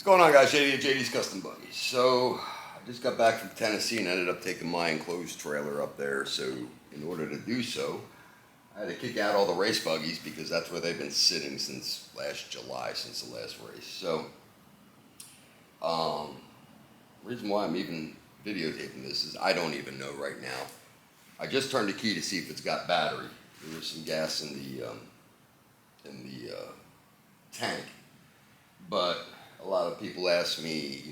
What's going on, guys? JD at JD's Custom Buggies. So I just got back from Tennessee and ended up taking my enclosed trailer up there. So in order to do so, I had to kick out all the race buggies because that's where they've been sitting since last July, since the last race. So reason why I'm even videotaping this is I don't even know right now. I just turned the key to see if it's got battery. There was some gas in the tank, but a lot of people ask me,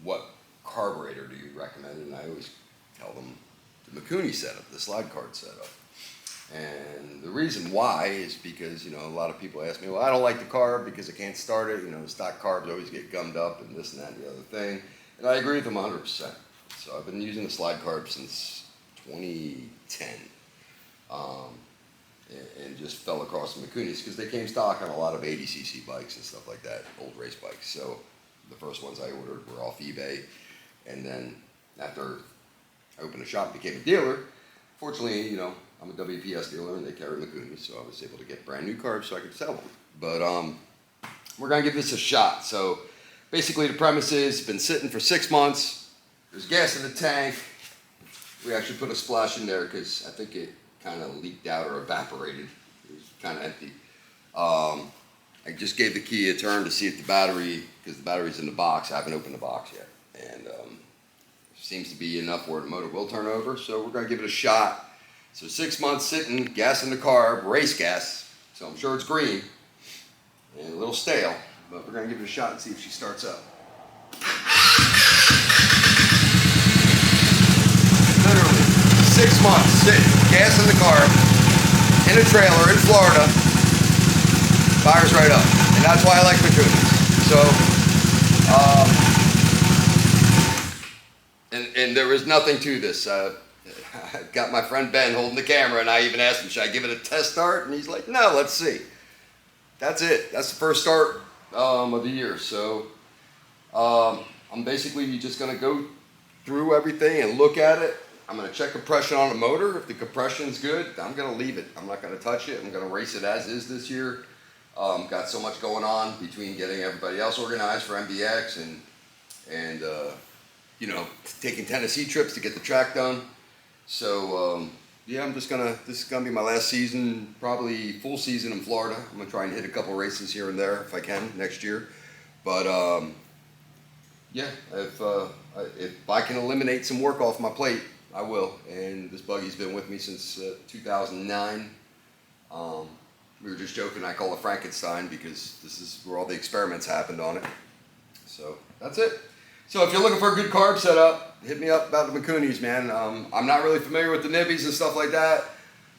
what carburetor do you recommend? And I always tell them the Mikuni setup, the slide card setup. And the reason why is because, a lot of people ask me, well, I don't like the carb because I can't start it. The stock carbs always get gummed up and this and that and the other thing. And I agree with them 100%. So I've been using the slide carb since 2010. And just fell across the Mikunis because they came stock on a lot of 80cc bikes and stuff like that, old race bikes. So the first ones I ordered were off eBay. And then after I opened a shop and became a dealer, fortunately, I'm a WPS dealer and they carry Mikunis, so I was able to get brand new carbs so I could sell them. But we're going to give this a shot. So basically the premise is, it's been sitting for 6 months. There's gas in the tank. We actually put a splash in there because I think it kind of leaked out or evaporated. It was kind of empty. I just gave the key a turn to see if the battery, because the battery's in the box. I haven't opened the box yet. And seems to be enough where the motor will turn over. So we're going to give it a shot. So 6 months sitting, gas in the carb, race gas. So I'm sure it's green and a little stale. But we're going to give it a shot and see if she starts up. Literally 6 months sitting, gas in the carb, in a trailer in Florida, fires right up. And that's why I like Mikuni. So, and there was nothing to this. I got my friend Ben holding the camera, and I even asked him, should I give it a test start? And he's like, no, let's see. That's it. That's the first start of the year. So I'm basically just going to go through everything and look at it. I'm going to check compression on the motor. If the compression's good, I'm going to leave it. I'm not going to touch it. I'm going to race it as is this year. Got so much going on between getting everybody else organized for MBX and taking Tennessee trips to get the track done. So yeah, this is gonna be my last season, probably full season in Florida. I'm gonna try and hit a couple races here and there if I can next year. But yeah, if I can eliminate some work off my plate, I will. And this buggy's been with me since 2009. We were just joking, I call it Frankenstein because this is where all the experiments happened on it. So that's it. So if you're looking for a good carb setup, hit me up about the Mikunis, man. I'm not really familiar with the nibbies and stuff like that.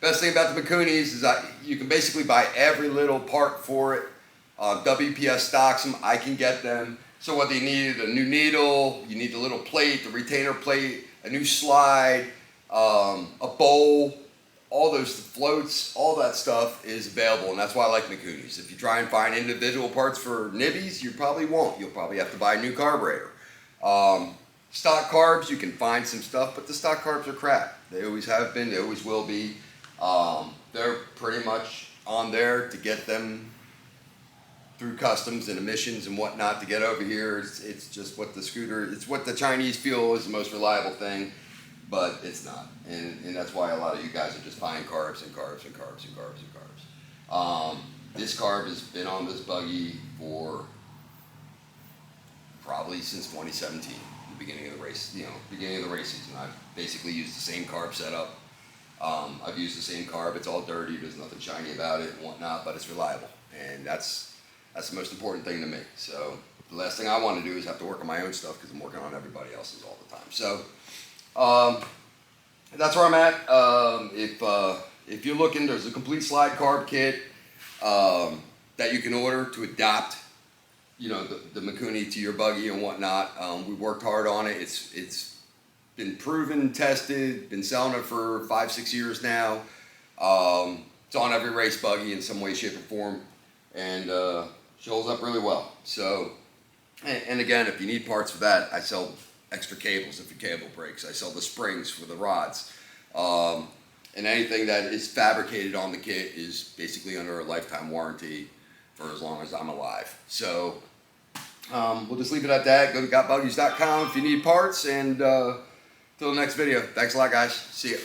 Best thing about the Mikunis is you can basically buy every little part for it. WPS stocks them, I can get them. So whether you need a new needle, you need the little plate, the retainer plate, a new slide, a bowl, all those floats, all that stuff is available, and that's why I like Mikunis. If you try and find individual parts for nibbies, you probably won't. You'll probably have to buy a new carburetor. Stock carbs, you can find some stuff, but the stock carbs are crap. They always have been, they always will be. They're pretty much on there to get them through customs and emissions and whatnot to get over here. It's just what it's what the Chinese feel is the most reliable thing, but it's not. And that's why a lot of you guys are just buying carbs and carbs and carbs and carbs and carbs. This carb has been on this buggy for probably since 2017, the beginning of the race, beginning of the race season. I've basically used the same carb setup. I've used the same carb. It's all dirty. There's nothing shiny about it and whatnot, but it's reliable. And that's the most important thing to me. So the last thing I want to do is have to work on my own stuff because I'm working on everybody else's all the time. So that's where I'm at. If you're looking, there's a complete slide carb kit that you can order to adapt the Mikuni to your buggy and whatnot. We worked hard on it. It's been proven, tested, been selling it for 5-6 years now. It's on every race buggy in some way, shape, or form, and she holds up really well. So, and again, if you need parts for that, I sell extra cables if your cable breaks. I sell the springs for the rods. And anything that is fabricated on the kit is basically under a lifetime warranty for as long as I'm alive. So We'll just leave it at that. Go to gotbuggies.com if you need parts, and till the next video. Thanks a lot, guys. See ya.